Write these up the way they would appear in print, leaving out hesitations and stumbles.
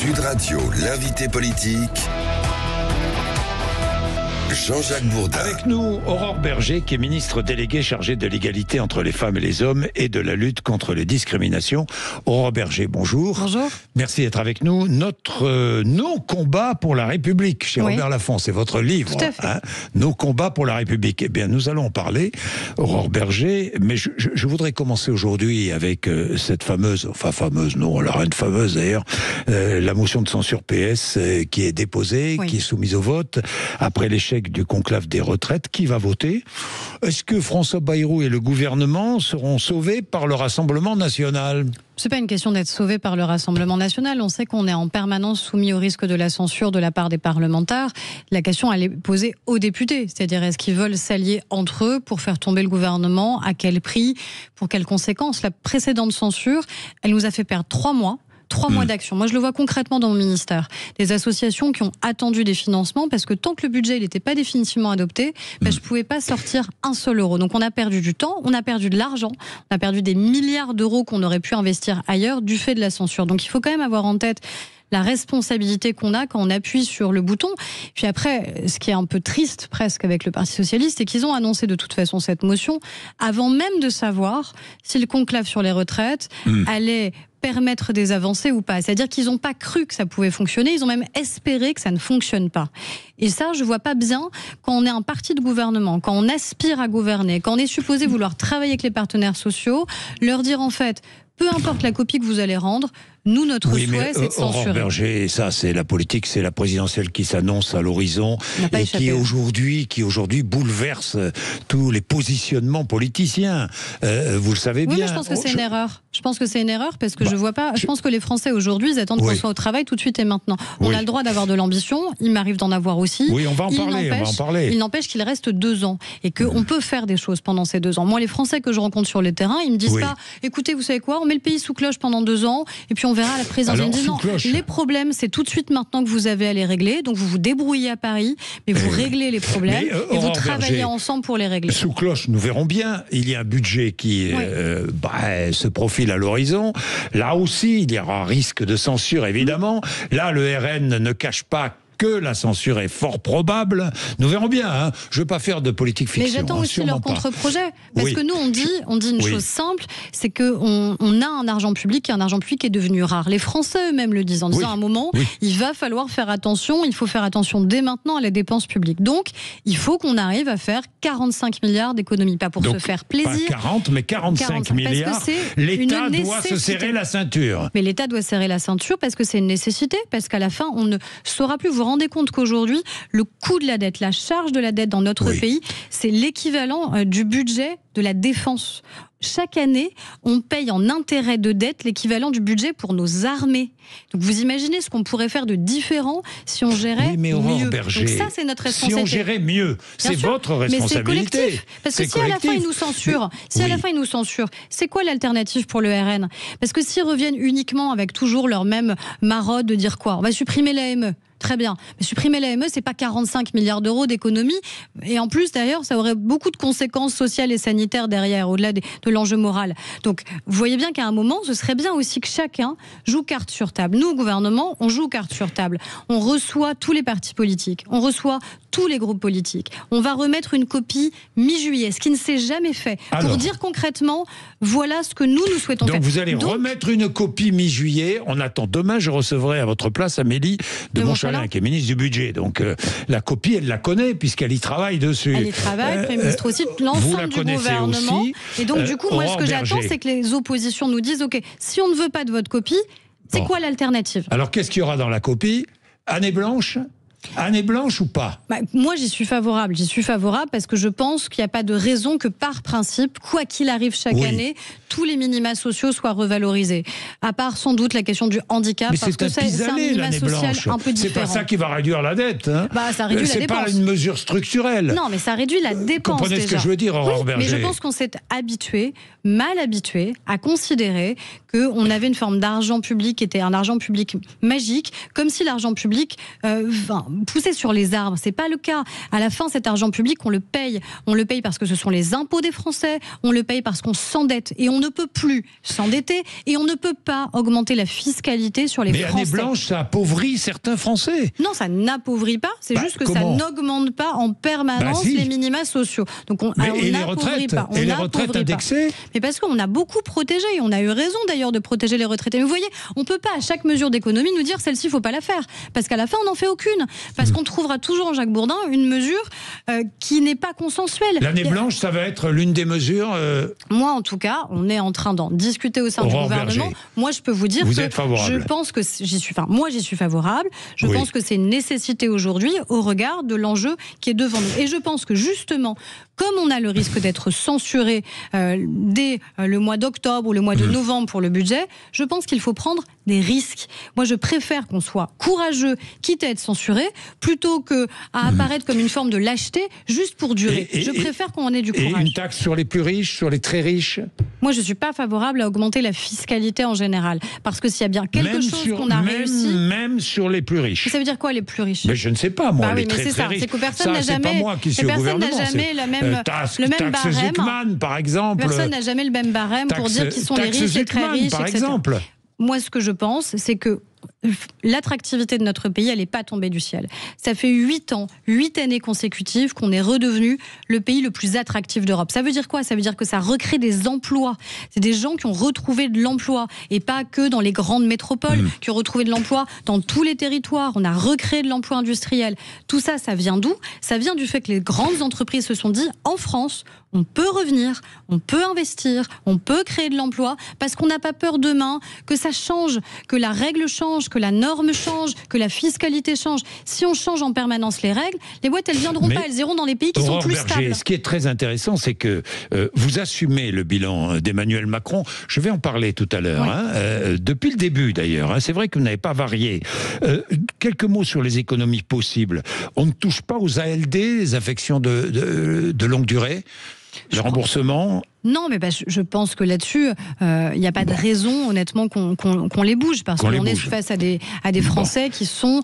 Sud Radio, l'invité politique, Jean-Jacques Bourdin. Avec nous, Aurore Bergé, qui est ministre déléguée chargée de l'égalité entre les femmes et les hommes et de la lutte contre les discriminations. Aurore Bergé, bonjour. Bonjour. Merci d'être avec nous. Nos combats pour la République, chez Robert Laffont, c'est votre livre. Tout à fait. Nos combats pour la République. Eh bien, nous allons en parler, Aurore Bergé, mais je voudrais commencer aujourd'hui avec cette fameuse, non, la reine fameuse d'ailleurs, la motion de censure PS qui est déposée, qui est soumise au vote, après l'échec du conclave des retraites. Qui va voter? Est-ce que François Bayrou et le gouvernement seront sauvés par le Rassemblement national? C'est pas une question d'être sauvé par le Rassemblement national. On sait qu'on est en permanence soumis au risque de la censure de la part des parlementaires. La question, elle est posée aux députés. C'est-à-dire, est-ce qu'ils veulent s'allier entre eux pour faire tomber le gouvernement? À quel prix? Pour quelles conséquences? La précédente censure, elle nous a fait perdre 3 mois. 3 mois d'action. Moi, je le vois concrètement dans mon ministère. Des associations qui ont attendu des financements parce que tant que le budget n'était pas définitivement adopté, je ne pouvais pas sortir un seul euro. Donc, on a perdu du temps, on a perdu de l'argent, on a perdu des milliards d'euros qu'on aurait pu investir ailleurs du fait de la censure. Donc, il faut quand même avoir en tête la responsabilité qu'on a quand on appuie sur le bouton. Puis après, ce qui est un peu triste presque avec le Parti Socialiste, c'est qu'ils ont annoncé de toute façon cette motion avant même de savoir si le conclave sur les retraites allait permettre des avancées ou pas. C'est-à-dire qu'ils n'ont pas cru que ça pouvait fonctionner, ils ont même espéré que ça ne fonctionne pas. Et ça, je ne vois pas bien quand on est un parti de gouvernement, quand on aspire à gouverner, quand on est supposé vouloir travailler avec les partenaires sociaux, leur dire en fait, peu importe la copie que vous allez rendre, nous, notre souhait, c'est de censurer. Aurore Bergé, ça, c'est la politique, c'est la présidentielle qui s'annonce à l'horizon et qui aujourd'hui bouleverse tous les positionnements politiciens. Vous le savez bien. Oui, mais je pense que c'est une erreur. Je pense que c'est une erreur parce que je vois pas. Je pense que les Français aujourd'hui, ils attendent qu'on soit au travail tout de suite et maintenant. On a le droit d'avoir de l'ambition. Il m'arrive d'en avoir aussi. Oui, on va en parler. Il n'empêche qu'il reste 2 ans et qu'on peut faire des choses pendant ces 2 ans. Moi, les Français que je rencontre sur le terrain, ils me disent pas. Écoutez, vous savez quoi? On met le pays sous cloche pendant 2 ans et puis on verra à la présidence. Ils me disent non. Les problèmes, c'est tout de suite maintenant que vous avez à les régler. Donc vous vous débrouillez à Paris, mais vous réglez les problèmes et vous travaillez ensemble pour les régler. Sous cloche, nous verrons bien. Il y a un budget qui se profile à l'horizon. Là aussi, il y aura un risque de censure, évidemment. Là, le RN ne cache pas que la censure est fort probable. Nous verrons bien. Je ne veux pas faire de politique fiction. Mais j'attends aussi leur contre-projet. Parce que nous, on dit une chose simple, c'est qu'on a un argent public et un argent public qui est devenu rare. Les Français eux-mêmes le disent en disant à un moment, il va falloir faire attention, il faut faire attention dès maintenant à la dépense publique. Donc, il faut qu'on arrive à faire 45 milliards d'économies. Pas pour se faire plaisir. Pas 40, mais 45 milliards. L'État doit se serrer la ceinture. Mais l'État doit serrer la ceinture parce que c'est une nécessité, parce qu'à la fin, on ne saura plus. Vous vous rendez compte qu'aujourd'hui, le coût de la dette, la charge de la dette dans notre pays, c'est l'équivalent du budget de la défense. Chaque année, on paye en intérêt de dette l'équivalent du budget pour nos armées. Donc vous imaginez ce qu'on pourrait faire de différent si on gérait mieux. Bergé, donc ça, c'est notre responsabilité. Si on gérait mieux, c'est votre responsabilité. Mais c'est collectif. Parce que si à la fin, ils nous censurent, c'est quoi l'alternative pour le RN? Parce que s'ils reviennent uniquement avec toujours leur même marode de dire quoi? On va supprimer l'AME. Très bien. Mais supprimer l'AME, c'est pas 45 milliards d'euros d'économie. Et en plus, d'ailleurs, ça aurait beaucoup de conséquences sociales et sanitaires derrière, au-delà de l'enjeu moral. Donc, vous voyez bien qu'à un moment, ce serait bien aussi que chacun joue carte sur table. Nous, au gouvernement, on joue carte sur table. On reçoit tous les partis politiques. On reçoit tous les groupes politiques. On va remettre une copie mi-juillet, ce qui ne s'est jamais fait. Pour dire concrètement, voilà ce que nous souhaitons faire. Donc, vous allez remettre une copie mi-juillet. On attend demain, je recevrai à votre place Amélie de Montchalin, qui est ministre du Budget. Donc la copie, elle la connaît puisqu'elle y travaille dessus. Elle y travaille, Premier ministre aussi, l'ensemble du gouvernement. Aussi. Et donc du coup, moi ce que j'attends, c'est que les oppositions nous disent, ok, si on ne veut pas de votre copie, c'est quoi l'alternative? Alors qu'est-ce qu'il y aura dans la copie? Année blanche? Année blanche ou pas? Moi, j'y suis favorable. J'y suis favorable parce que je pense qu'il n'y a pas de raison que, par principe, quoi qu'il arrive chaque année, tous les minima sociaux soient revalorisés. À part, sans doute, la question du handicap, mais parce que c'est un minima social un peu différent. C'est pas ça qui va réduire la dette. Ça réduit la dépense. C'est pas une mesure structurelle. Non, mais ça réduit la dépense. Vous comprenez ce que je veux dire, Aurore Bergé? Mais je pense qu'on s'est mal habitué, à considérer qu'on avait une forme d'argent public qui était un argent public magique, comme si l'argent public pousser sur les arbres. C'est pas le cas. À la fin, cet argent public, on le paye. On le paye parce que ce sont les impôts des Français. On le paye parce qu'on s'endette. Et on ne peut plus s'endetter. Et on ne peut pas augmenter la fiscalité sur les Français. Mais année blanche, ça appauvrit certains Français. Non, ça n'appauvrit pas. C'est juste que ça n'augmente pas en permanence les minima sociaux. Donc et les retraites, et les retraites indexées. Mais parce qu'on a beaucoup protégé. Et on a eu raison d'ailleurs de protéger les retraités. Mais vous voyez, on ne peut pas à chaque mesure d'économie nous dire celle-ci, il ne faut pas la faire. Parce qu'à la fin, on n'en fait aucune. Parce qu'on trouvera toujours en Jacques Bourdin une mesure qui n'est pas consensuelle. L'année blanche, ça va être l'une des mesures. Moi, en tout cas, on est en train d'en discuter au sein du gouvernement. Berger. Moi, je peux vous dire vous êtes favorable. Je pense que j'y suis favorable. Je pense que c'est une nécessité aujourd'hui au regard de l'enjeu qui est devant nous. Et je pense que justement, comme on a le risque d'être censuré dès le mois d'octobre ou le mois de novembre pour le budget, je pense qu'il faut prendre des risques. Moi, je préfère qu'on soit courageux, quitte à être censuré, plutôt qu'à apparaître comme une forme de lâcheté juste pour durer. Je préfère qu'on en ait du courage. Et une taxe sur les plus riches, sur les très riches? Moi, je ne suis pas favorable à augmenter la fiscalité en général. Parce que s'il y a bien quelque chose qu'on a réussi... Même sur les plus riches. Ça veut dire quoi, les plus riches? Mais je ne sais pas, moi, les très, c'est très ça. riches. C'est que personne n'a jamais... C'est pas moi qui suis au gouvernement. Personne n'a jamais le même barème. Zuckman, par exemple. Personne n'a jamais le même barème pour dire qui sont les riches, les très riches, par etc. exemple. Moi, ce que je pense, c'est que l'attractivité de notre pays, elle n'est pas tombée du ciel. Ça fait 8 années consécutives qu'on est redevenu le pays le plus attractif d'Europe. Ça veut dire quoi? Ça veut dire que ça recrée des emplois. C'est des gens qui ont retrouvé de l'emploi, et pas que dans les grandes métropoles, qui ont retrouvé de l'emploi dans tous les territoires. On a recréé de l'emploi industriel. Tout ça, ça vient d'où? Ça vient du fait que les grandes entreprises se sont dit, en France, on peut revenir, on peut investir, on peut créer de l'emploi, parce qu'on n'a pas peur demain que ça change, que la règle change, que la norme change, que la fiscalité change. Si on change en permanence les règles, les boîtes, elles viendront pas, elles iront dans les pays qui sont plus stables. Ce qui est très intéressant, c'est que vous assumez le bilan d'Emmanuel Macron. Je vais en parler tout à l'heure. Oui. Depuis le début, d'ailleurs. C'est vrai que vous n'avez pas varié. Quelques mots sur les économies possibles. On ne touche pas aux ALD, les affections de longue durée, le remboursement. Non, mais je pense que là-dessus, il n'y a pas de raison, honnêtement, qu'on les bouge, parce qu'on est face à des Français qui sont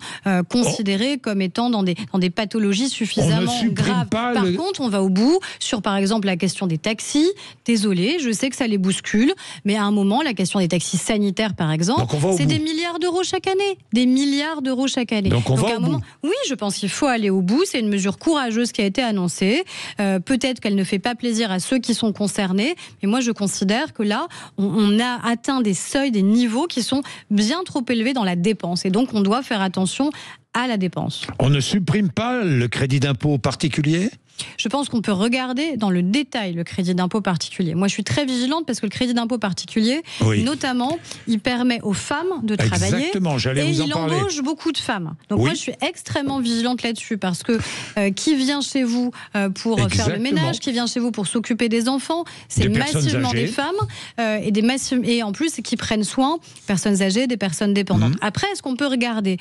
considérés comme étant dans des pathologies suffisamment graves. Par contre, on va au bout sur, par exemple, la question des taxis. Désolé, je sais que ça les bouscule, mais à un moment, la question des taxis sanitaires, par exemple, c'est des milliards d'euros chaque année. Des milliards d'euros chaque année. Donc on va au bout. Oui, je pense qu'il faut aller au bout. C'est une mesure courageuse qui a été annoncée. Peut-être qu'elle ne fait pas plaisir à ceux qui sont concernés. Mais moi, je considère que là, on a atteint des seuils, des niveaux qui sont bien trop élevés dans la dépense. Et donc, on doit faire attention à la dépense. On ne supprime pas le crédit d'impôt particulier ? Je pense qu'on peut regarder dans le détail le crédit d'impôt particulier. Moi, je suis très vigilante parce que le crédit d'impôt particulier, notamment, il permet aux femmes de travailler. Exactement, j'allais vous en parler. Et il embauche beaucoup de femmes. Donc moi, je suis extrêmement vigilante là-dessus parce que qui vient chez vous pour faire le ménage, qui vient chez vous pour s'occuper des enfants, c'est massivement des femmes et en plus, qui prennent soin des personnes âgées, des personnes dépendantes. Après, est-ce qu'on peut regarder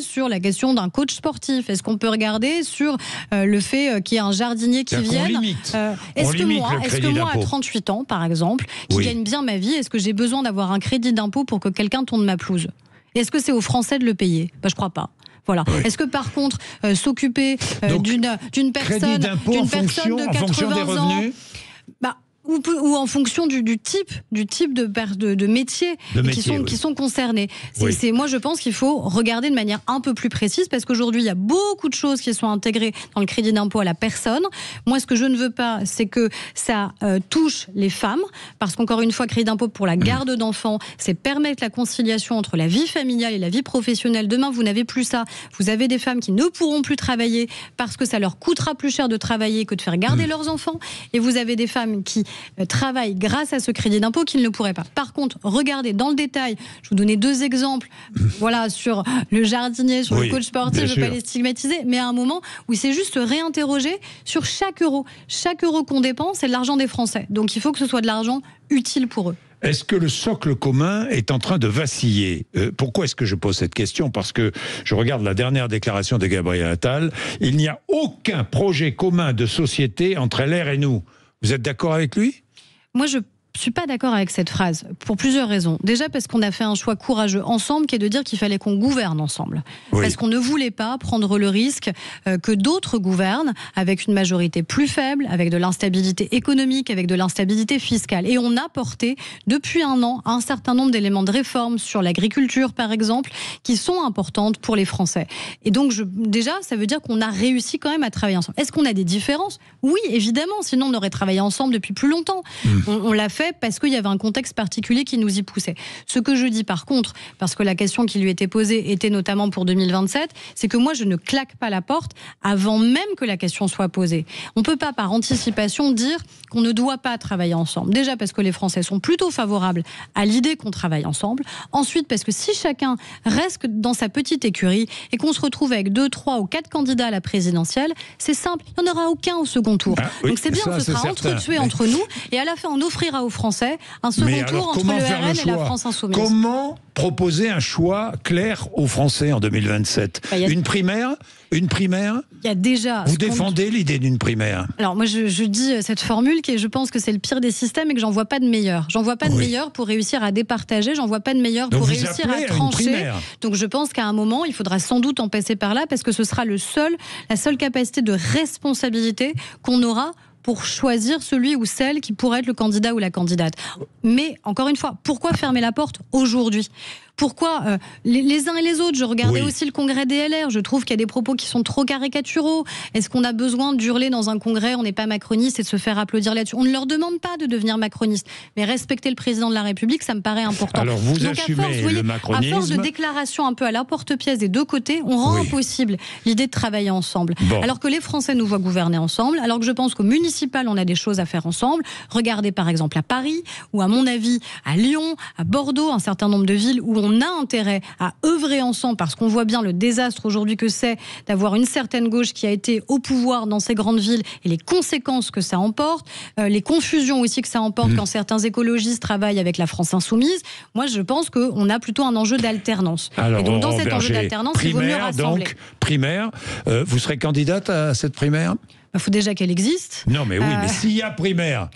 sur la question d'un coach sportif? Est-ce qu'on peut regarder sur le fait qu'il y ait un jardinier qui vienne. Est-ce que moi, à 38 ans, par exemple, qui gagne bien ma vie, est-ce que j'ai besoin d'avoir un crédit d'impôt pour que quelqu'un tourne ma pelouse? Est-ce que c'est aux Français de le payer? Je crois pas. Voilà. Oui. Est-ce que par contre, s'occuper d'une personne de 80 ans, ou en fonction du type de métier qui sont concernés. Moi, je pense qu'il faut regarder de manière un peu plus précise parce qu'aujourd'hui, il y a beaucoup de choses qui sont intégrées dans le crédit d'impôt à la personne. Moi, ce que je ne veux pas, c'est que ça touche les femmes parce qu'encore une fois, crédit d'impôt pour la garde d'enfants, c'est permettre la conciliation entre la vie familiale et la vie professionnelle. Demain, vous n'avez plus ça. Vous avez des femmes qui ne pourront plus travailler parce que ça leur coûtera plus cher de travailler que de faire garder leurs enfants. Et vous avez des femmes qui travaillent grâce à ce crédit d'impôt qu'ils ne le pourraient pas. Par contre, regardez dans le détail, je vous donnais 2 exemples, sur le jardinier, sur le coach sportif, je ne vais pas les stigmatiser, mais à un moment où c'est juste se réinterroger sur chaque euro. Chaque euro qu'on dépense, c'est de l'argent des Français. Donc il faut que ce soit de l'argent utile pour eux. Est-ce que le socle commun est en train de vaciller ? Pourquoi est-ce que je pose cette question ? Parce que je regarde la dernière déclaration de Gabriel Attal. Il n'y a aucun projet commun de société entre LR et nous. Vous êtes d'accord avec lui ? Moi, je Je suis pas d'accord avec cette phrase pour plusieurs raisons. Déjà parce qu'on a fait un choix courageux ensemble qui est de dire qu'il fallait qu'on gouverne ensemble. Oui. Parce qu'on ne voulait pas prendre le risque que d'autres gouvernent avec une majorité plus faible, avec de l'instabilité économique, avec de l'instabilité fiscale. Et on a porté depuis un an un certain nombre d'éléments de réforme sur l'agriculture par exemple qui sont importantes pour les Français. Et donc déjà ça veut dire qu'on a réussi quand même à travailler ensemble. Est-ce qu'on a des différences ? Oui, évidemment, sinon on aurait travaillé ensemble depuis plus longtemps. On l'a fait parce qu'il y avait un contexte particulier qui nous y poussait. Ce que je dis par contre, parce que la question qui lui était posée était notamment pour 2027, c'est que moi je ne claque pas la porte avant même que la question soit posée. On ne peut pas par anticipation dire qu'on ne doit pas travailler ensemble. Déjà parce que les Français sont plutôt favorables à l'idée qu'on travaille ensemble. Ensuite parce que si chacun reste dans sa petite écurie et qu'on se retrouve avec 2, 3 ou 4 candidats à la présidentielle, c'est simple, il n'y en aura aucun au second tour. Oui, donc c'est bien, ce sera entretué entre nous et à la fin on offrira aux Français un second tour entre le RN et la France Insoumise. Comment proposer un choix clair aux Français en 2027 ? Une primaire ? Il y a déjà. Vous défendez l'idée d'une primaire ? Alors moi je dis cette formule qui est, je pense que c'est le pire des systèmes et que j'en vois pas de meilleur. J'en vois pas de meilleur pour réussir à départager, j'en vois pas de meilleur pour réussir à trancher. Donc je pense qu'à un moment il faudra sans doute en passer par là parce que ce sera la seule capacité de responsabilité qu'on aura pour choisir celui ou celle qui pourrait être le candidat ou la candidate. Mais, encore une fois, pourquoi fermer la porte aujourd'hui ? Pourquoi les uns et les autres ? Je regardais aussi le congrès des LR, je trouve qu'il y a des propos qui sont trop caricaturaux. Est-ce qu'on a besoin d'hurler dans un congrès, on n'est pas macroniste, et de se faire applaudir là-dessus ? On ne leur demande pas de devenir macroniste, mais respecter le président de la République, ça me paraît important. Alors vous assumez le macronisme. À force de déclarations un peu à l'emporte-pièce des deux côtés, on rend impossible l'idée de travailler ensemble. Alors que les Français nous voient gouverner ensemble, alors que je pense qu'au municipal, on a des choses à faire ensemble. Regardez par exemple à Paris, ou à mon avis à Lyon, à Bordeaux, un certain nombre de villes où on a intérêt à œuvrer ensemble parce qu'on voit bien le désastre aujourd'hui que c'est d'avoir une certaine gauche qui a été au pouvoir dans ces grandes villes et les conséquences que ça emporte, les confusions aussi que ça emporte quand certains écologistes travaillent avec la France Insoumise. Moi, je pense qu'on a plutôt un enjeu d'alternance. Alors, et donc, dans cet enjeu d'alternance, il vaut mieux rassembler. Donc, primaire, vous serez candidate à cette primaire ? Il faut déjà qu'elle existe. Non, mais oui, mais s'il y a primaire...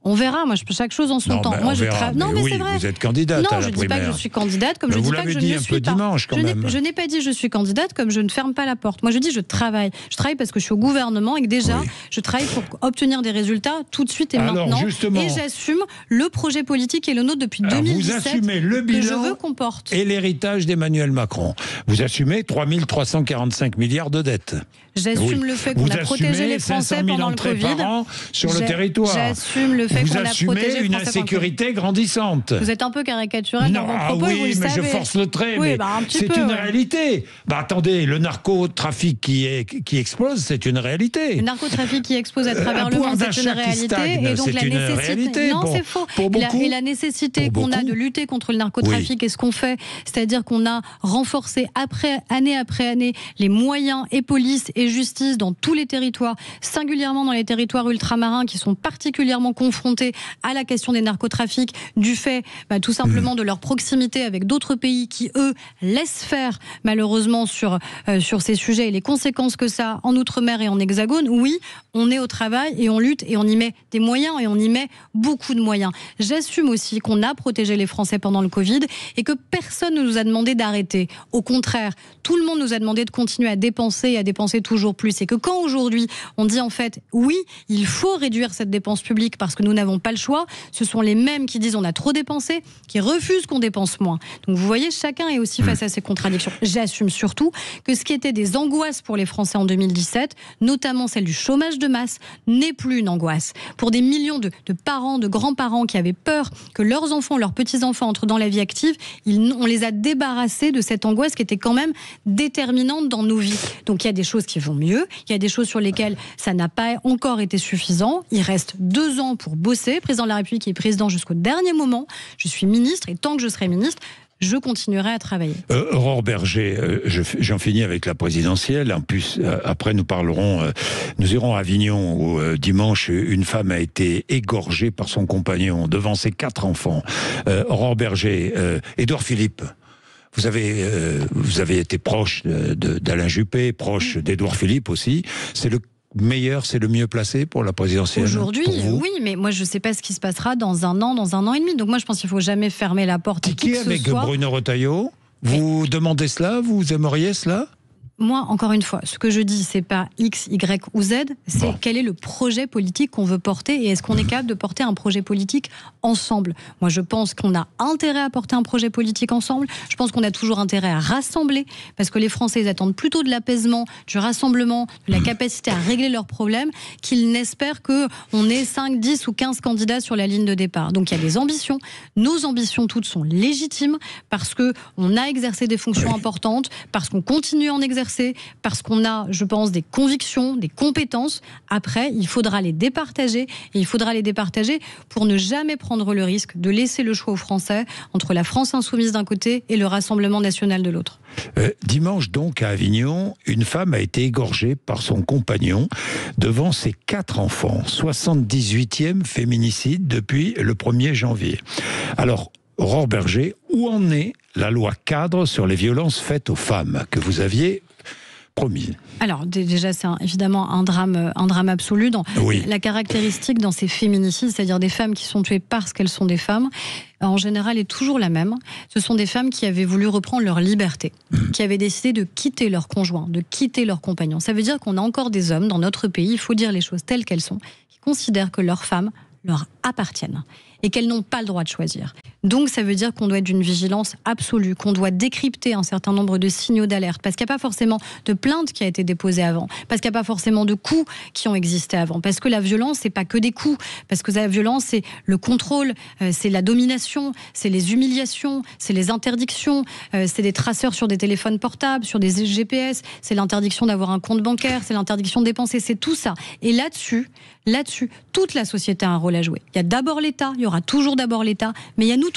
On verra, moi je peux chaque chose en son temps. Moi je non mais oui, c'est vrai. Vous êtes candidate à la primaire. Non, je ne dis pas que je suis candidate, comme je ne dis pas que je ne le suis pas. Dimanche, quand même. Je n'ai pas dit je suis candidate, comme je ne ferme pas la porte. Moi je dis je travaille. Je travaille parce que je suis au gouvernement et que déjà je travaille pour obtenir des résultats tout de suite et maintenant. Justement, et j'assume le projet politique et le nôtre depuis 2017. Vous assumez le bilan que je veux qu'on porte. Et l'héritage d'Emmanuel Macron. Vous assumez 3 345 milliards de dettes. J'assume le fait qu'on a protégé les Français pendant le Covid. Par an sur le territoire. J'assume le fait qu'on a protégé une insécurité grandissante. Vous êtes un peu caricatural dans vos propos, vous le savez. Je force le trait, oui, mais c'est une réalité. Attendez, le narcotrafic qui explose, c'est une réalité. Le narcotrafic qui explose à travers le monde, c'est une réalité. Et donc la nécessité, non, c'est faux. Et la nécessité qu'on a de lutter contre le narcotrafic et ce qu'on fait, c'est-à-dire qu'on a renforcé année après année les moyens et police et justice dans tous les territoires, singulièrement dans les territoires ultramarins qui sont particulièrement confrontés à la question des narcotrafics, du fait tout simplement de leur proximité avec d'autres pays qui, eux, laissent faire malheureusement sur ces sujets et les conséquences que ça a en Outre-mer et en Hexagone. Oui, on est au travail et on lutte et on y met des moyens et on y met beaucoup de moyens. J'assume aussi qu'on a protégé les Français pendant le Covid et que personne ne nous a demandé d'arrêter. Au contraire, tout le monde nous a demandé de continuer à dépenser et à dépenser toujours plus. Et que quand aujourd'hui on dit en fait oui, il faut réduire cette dépense publique parce que nous n'avons pas le choix, ce sont les mêmes qui disent on a trop dépensé, qui refusent qu'on dépense moins. Donc vous voyez, chacun est aussi face à ces contradictions. J'assume surtout que ce qui était des angoisses pour les Français en 2017, notamment celle du chômage de masse, n'est plus une angoisse. Pour des millions de parents, de grands-parents qui avaient peur que leurs enfants, leurs petits-enfants entrent dans la vie active, on les a débarrassés de cette angoisse qui était quand même déterminante dans nos vies. Donc il y a des choses qui vont mieux, il y a des choses sur lesquelles ça n'a pas encore été suffisant. Il reste 2 ans pour bosser. Le président de la République est président jusqu'au dernier moment. Je suis ministre et tant que je serai ministre, je continuerai à travailler. Aurore Bergé, j'en finis avec la présidentielle. En plus, après nous irons à Avignon où dimanche une femme a été égorgée par son compagnon devant ses 4 enfants. Aurore Bergé, Édouard Philippe. Vous avez été proche d'Alain Juppé, proche d'Édouard Philippe aussi. C'est le meilleur, c'est le mieux placé pour la présidentielle? Aujourd'hui, oui, mais moi je ne sais pas ce qui se passera dans un an et demi. Donc moi je pense qu'il ne faut jamais fermer la porte à qui que ce avec soit. Bruno Retailleau, vous demandez cela? Vous aimeriez cela? Moi, encore une fois, ce que je dis, c'est pas X, Y ou Z, c'est quel est le projet politique qu'on veut porter et est-ce qu'on est capable de porter un projet politique ensemble. Moi, je pense qu'on a intérêt à porter un projet politique ensemble. Je pense qu'on a toujours intérêt à rassembler parce que les Français ils attendent plutôt de l'apaisement, du rassemblement, de la capacité à régler leurs problèmes qu'ils n'espèrent qu'on ait 5, 10 ou 15 candidats sur la ligne de départ. Donc, il y a des ambitions. Nos ambitions toutes sont légitimes parce qu'on a exercé des fonctions importantes, parce qu'on continue à en exercer, parce qu'on a, je pense, des convictions, des compétences. Après, il faudra les départager et il faudra les départager pour ne jamais prendre le risque de laisser le choix aux Français entre la France insoumise d'un côté et le Rassemblement national de l'autre. Dimanche donc à Avignon, une femme a été égorgée par son compagnon devant ses 4 enfants. 78e féminicide depuis le 1er janvier. Alors, Aurore Berger, où en est la loi cadre sur les violences faites aux femmes que vous aviez promis? Alors déjà c'est évidemment un drame absolu. La caractéristique dans ces féminicides, c'est-à-dire des femmes qui sont tuées parce qu'elles sont des femmes, en général est toujours la même. Ce sont des femmes qui avaient voulu reprendre leur liberté, qui avaient décidé de quitter leur conjoint, de quitter leur compagnon. Ça veut dire qu'on a encore des hommes dans notre pays, il faut dire les choses telles qu'elles sont, qui considèrent que leurs femmes leur appartiennent et qu'elles n'ont pas le droit de choisir. Donc ça veut dire qu'on doit être d'une vigilance absolue, qu'on doit décrypter un certain nombre de signaux d'alerte, parce qu'il n'y a pas forcément de plainte qui a été déposée avant, parce qu'il n'y a pas forcément de coups qui ont existé avant, parce que la violence, c'est pas que des coups, parce que la violence, c'est le contrôle, c'est la domination, c'est les humiliations, c'est les interdictions, c'est des traceurs sur des téléphones portables, sur des GPS, c'est l'interdiction d'avoir un compte bancaire, c'est l'interdiction de dépenser, c'est tout ça. Et là-dessus, toute la société a un rôle à jouer. Il y a d'abord l'État, il y aura toujours d'abord l'État, mais il y a nous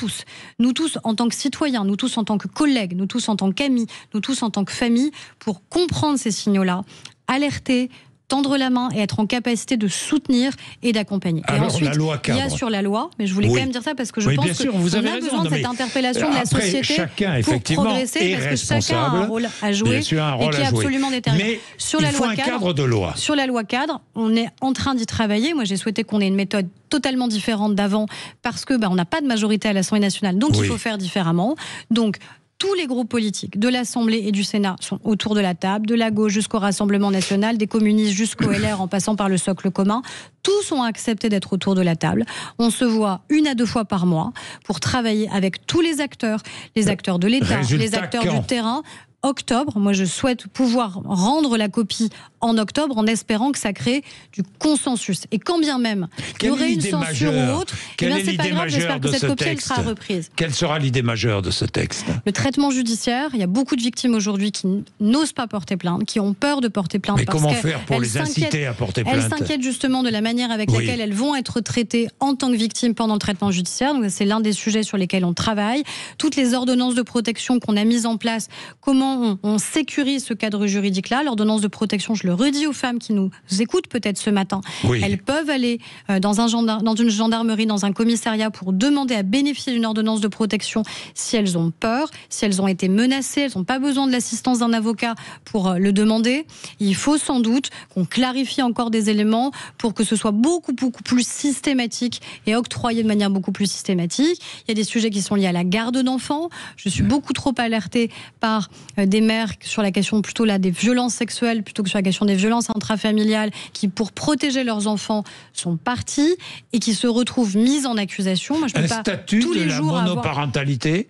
tous en tant que citoyens, nous tous en tant que collègues, nous tous en tant qu'amis, nous tous en tant que famille, pour comprendre ces signaux-là, alerter, tendre la main et être en capacité de soutenir et d'accompagner. Alors, et ensuite, la loi cadre. Il y a sur la loi, mais je voulais quand même dire ça parce que je pense qu'on a besoin de cette interpellation de la société chacun, pour progresser, parce que chacun a un rôle à jouer et qui est absolument déterminant. Mais sur la loi cadre, cadre de loi. Sur la loi cadre, on est en train d'y travailler. Moi, j'ai souhaité qu'on ait une méthode totalement différente d'avant parce que on n'a pas de majorité à l'Assemblée nationale, donc il faut faire différemment. Donc, tous les groupes politiques de l'Assemblée et du Sénat sont autour de la table, de la gauche jusqu'au Rassemblement national, des communistes jusqu'au LR en passant par le socle commun. Tous ont accepté d'être autour de la table. On se voit 1 à 2 fois par mois pour travailler avec tous les acteurs de l'État, les acteurs du terrain. Octobre, moi je souhaite pouvoir rendre la copie en octobre en espérant que ça crée du consensus. Et quand bien même il y aurait une censure ou autre, c'est pas grave, j'espère que cette copie elle sera reprise. Quelle sera l'idée majeure de ce texte? Le traitement judiciaire, il y a beaucoup de victimes aujourd'hui qui n'osent pas porter plainte, qui ont peur de porter plainte. Mais comment faire pour les inciter à porter plainte? Elles s'inquiètent justement de la manière avec laquelle elles vont être traitées en tant que victimes pendant le traitement judiciaire. Donc c'est l'un des sujets sur lesquels on travaille. Toutes les ordonnances de protection qu'on a mises en place, comment on sécurise ce cadre juridique-là. L'ordonnance de protection, je le redis aux femmes qui nous écoutent peut-être ce matin, elles peuvent aller dans une gendarmerie, dans un commissariat pour demander à bénéficier d'une ordonnance de protection si elles ont peur, si elles ont été menacées, elles n'ont pas besoin de l'assistance d'un avocat pour le demander. Il faut sans doute qu'on clarifie encore des éléments pour que ce soit beaucoup plus systématique et octroyé de manière beaucoup plus systématique. Il y a des sujets qui sont liés à la garde d'enfants. Je suis beaucoup trop alertée par des mères sur la question plutôt là des violences sexuelles plutôt que sur la question des violences intrafamiliales qui, pour protéger leurs enfants, sont parties et qui se retrouvent mises en accusation. Moi, je peux pas statut tous de les la jours monoparentalité.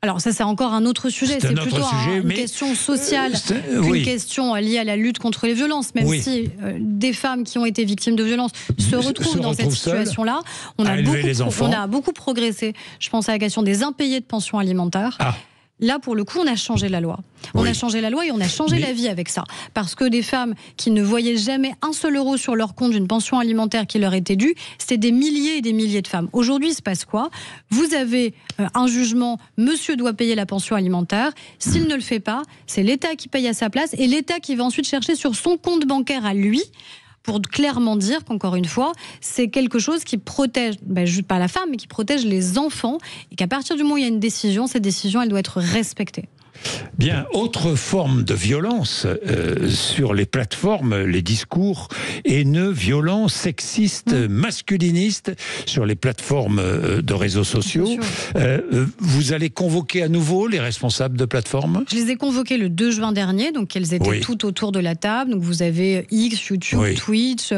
Alors ça, c'est encore un autre sujet. C'est plutôt une question sociale qu'une question liée à la lutte contre les violences. Même si des femmes qui ont été victimes de violences se retrouvent dans cette situation-là, on a beaucoup progressé. Je pense à la question des impayés de pension alimentaire. Là, pour le coup, on a changé la loi. On a changé la loi et on a changé la vie avec ça. Parce que des femmes qui ne voyaient jamais un seul euro sur leur compte d'une pension alimentaire qui leur était due, c'était des milliers et des milliers de femmes. Aujourd'hui, il se passe quoi? Vous avez un jugement, monsieur doit payer la pension alimentaire. S'il ne le fait pas, c'est l'État qui paye à sa place et l'État qui va ensuite chercher sur son compte bancaire à lui pour clairement dire qu'encore une fois, c'est quelque chose qui protège, pas la femme, mais qui protège les enfants, et qu'à partir du moment où il y a une décision, cette décision, elle doit être respectée. Bien, autre forme de violence sur les plateformes, les discours haineux, violents, sexistes, masculinistes sur les plateformes de réseaux sociaux. Vous allez convoquer à nouveau les responsables de plateformes ? Je les ai convoqués le 2 juin dernier, donc elles étaient toutes autour de la table. Donc vous avez X, YouTube, Twitch,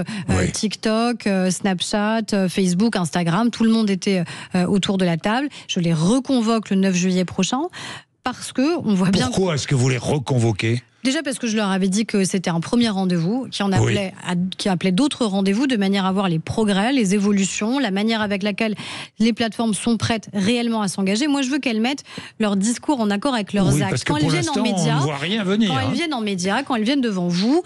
TikTok, Snapchat, Facebook, Instagram. Tout le monde était autour de la table. Je les reconvoque le 9 juillet prochain. Parce que on voit bien. Pourquoi est-ce que vous les reconvoquez ? Déjà parce que je leur avais dit que c'était un premier rendez-vous, qui appelait d'autres rendez-vous de manière à voir les progrès, les évolutions, la manière avec laquelle les plateformes sont prêtes réellement à s'engager. Moi, je veux qu'elles mettent leur discours en accord avec leurs actes. Parce que quand elles viennent en médias, on ne voit rien venir. Quand elles viennent en médias, quand elles viennent devant vous,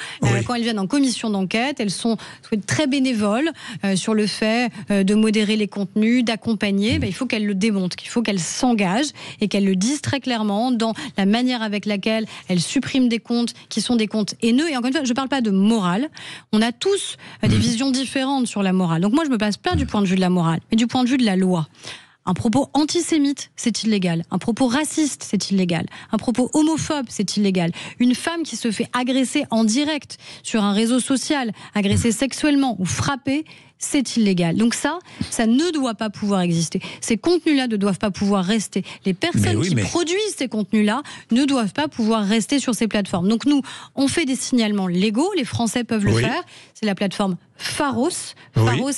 quand elles viennent en commission d'enquête, elles sont très bénévoles sur le fait de modérer les contenus, d'accompagner. Il faut qu'elles le démontrent, il faut qu'elles s'engagent et qu'elles le disent très clairement dans la manière avec laquelle elles suppriment des comptes qui sont des comptes haineux. Et encore une fois, je ne parle pas de morale. On a tous des visions différentes sur la morale. Donc moi, je me passe pas du point de vue de la morale, mais du point de vue de la loi. Un propos antisémite, c'est illégal. Un propos raciste, c'est illégal. Un propos homophobe, c'est illégal. Une femme qui se fait agresser en direct sur un réseau social, agresser sexuellement ou frapper, c'est illégal. Donc ça ne doit pas pouvoir exister. Ces contenus-là ne doivent pas pouvoir rester. Les personnes qui produisent ces contenus-là ne doivent pas pouvoir rester sur ces plateformes. Donc nous, on fait des signalements légaux. Les Français peuvent le faire. C'est la plateforme Pharos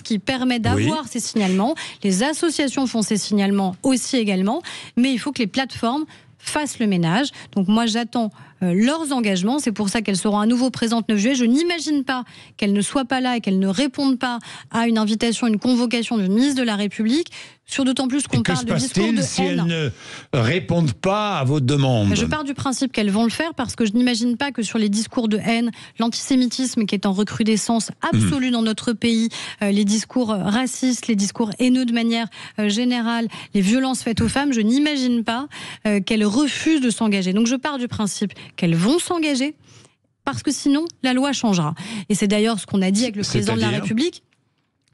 qui permet d'avoir ces signalements. Les associations font ces signalements aussi également. Mais il faut que les plateformes fassent le ménage. Donc moi, j'attends leurs engagements. C'est pour ça qu'elles seront à nouveau présentes 9 juillet. Je n'imagine pas qu'elles ne soient pas là et qu'elles ne répondent pas à une invitation, une convocation du ministre de la République. Sur d'autant plus qu'on parle de discours de haine. Si elles ne répondent pas à vos demandes ? Je pars du principe qu'elles vont le faire parce que je n'imagine pas que sur les discours de haine, l'antisémitisme qui est en recrudescence absolue dans notre pays, les discours racistes, les discours haineux de manière générale, les violences faites aux femmes, je n'imagine pas qu'elles refusent de s'engager. Donc je pars du principe qu'elles vont s'engager parce que sinon la loi changera. Et c'est d'ailleurs ce qu'on a dit avec le président de la République,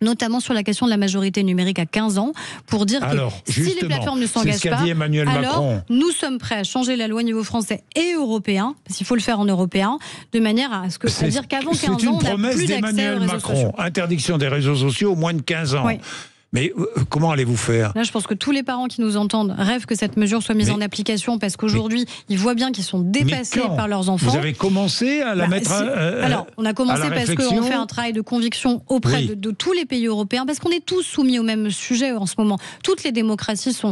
notamment sur la question de la majorité numérique à 15 ans, pour dire que si les plateformes ne s'engagent pas, alors nous sommes prêts à changer la loi au niveau français et européen, parce qu'il faut le faire en européen, de manière à ce que, c'est-à-dire qu'avant 15 ans, on n'a plus d'accès aux réseaux sociaux. Interdiction des réseaux sociaux aux moins de 15 ans. Mais comment allez-vous faire ? Là, je pense que tous les parents qui nous entendent rêvent que cette mesure soit mise en application parce qu'aujourd'hui, ils voient bien qu'ils sont dépassés par leurs enfants. Vous avez commencé à la mettre Alors, on a commencé parce qu'on fait un travail de conviction auprès de tous les pays européens, parce qu'on est tous soumis au même sujet en ce moment. Toutes les démocraties sont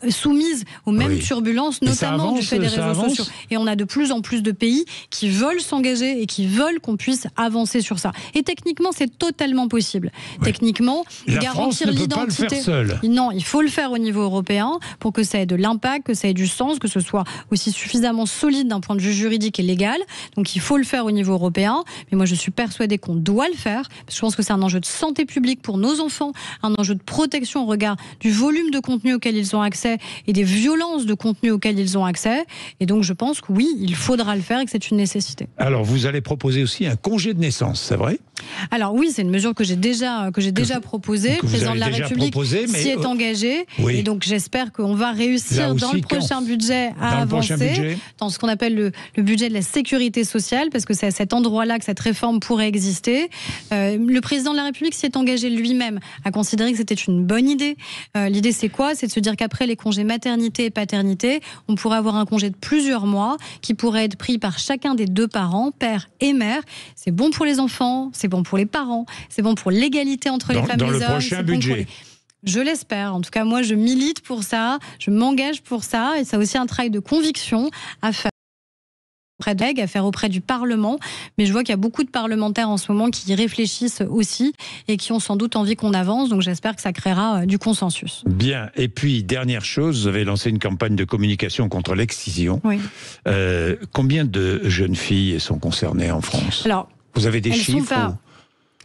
soumises aux mêmes turbulences, notamment du fait des réseaux sociaux. Et on a de plus en plus de pays qui veulent s'engager et qui veulent qu'on puisse avancer sur ça. Et techniquement, c'est totalement possible. Techniquement, garantir l'identité. Pas le faire seul. Non, il faut le faire au niveau européen pour que ça ait de l'impact, que ça ait du sens, que ce soit aussi suffisamment solide d'un point de vue juridique et légal. Donc il faut le faire au niveau européen. Mais moi, je suis persuadée qu'on doit le faire. Parce que je pense que c'est un enjeu de santé publique pour nos enfants, un enjeu de protection au regard du volume de contenu auquel ils ont accès et des violences de contenu auxquelles ils ont accès. Et donc je pense que oui, il faudra le faire et que c'est une nécessité. Alors vous allez proposer aussi un congé de naissance, c'est vrai ? Alors oui, c'est une mesure que j'ai déjà proposée. Le président de la République s'y est engagé. Et donc j'espère qu'on va réussir dans le prochain budget à avancer dans ce qu'on appelle le budget de la sécurité sociale, parce que c'est à cet endroit-là que cette réforme pourrait exister. Le président de la République s'y est engagé lui-même à considérer que c'était une bonne idée. L'idée, c'est quoi ? C'est de se dire qu'après les congés maternité et paternité, on pourrait avoir un congé de plusieurs mois qui pourrait être pris par chacun des deux parents, père et mère. C'est bon pour les enfants, c'est bon pour les parents, c'est bon pour l'égalité entre les femmes et les hommes. Dans le prochain budget. Je l'espère. En tout cas, moi, je milite pour ça, je m'engage pour ça, et c'est aussi un travail de conviction à faire auprès du Parlement. Mais je vois qu'il y a beaucoup de parlementaires en ce moment qui y réfléchissent aussi et qui ont sans doute envie qu'on avance. Donc j'espère que ça créera du consensus. Bien. Et puis, dernière chose, vous avez lancé une campagne de communication contre l'excision. Combien de jeunes filles sont concernées en France ? Alors, vous avez des chiffres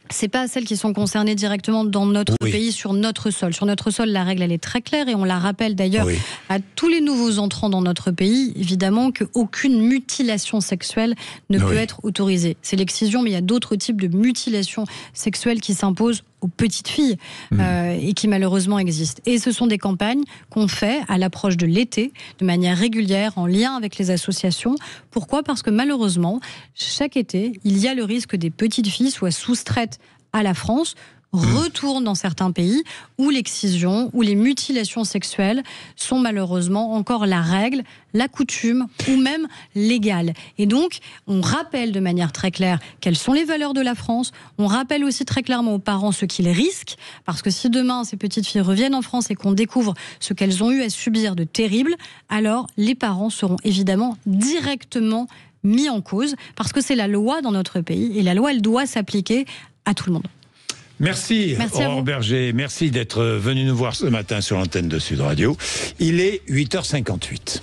C'est pas celles qui sont concernées directement dans notre pays, sur notre sol. Sur notre sol, la règle, elle est très claire et on la rappelle d'ailleurs à tous les nouveaux entrants dans notre pays, évidemment, qu'aucune mutilation sexuelle ne peut être autorisée. C'est l'excision, mais il y a d'autres types de mutilations sexuelles qui s'imposent aux petites filles et qui malheureusement existent. Et ce sont des campagnes qu'on fait à l'approche de l'été, de manière régulière, en lien avec les associations. Pourquoi ? Parce que malheureusement, chaque été, il y a le risque que des petites filles soient soustraites à la France, retournent dans certains pays où l'excision, où les mutilations sexuelles sont malheureusement encore la règle, la coutume ou même légale. Et donc, on rappelle de manière très claire quelles sont les valeurs de la France. On rappelle aussi très clairement aux parents ce qu'ils risquent, parce que si demain ces petites filles reviennent en France et qu'on découvre ce qu'elles ont eu à subir de terrible, alors les parents seront évidemment directement mis en cause, parce que c'est la loi dans notre pays, et la loi, elle doit s'appliquer à tout le monde. Merci Aurore Berger, merci d'être venu nous voir ce matin sur l'antenne de Sud Radio. Il est 8h58.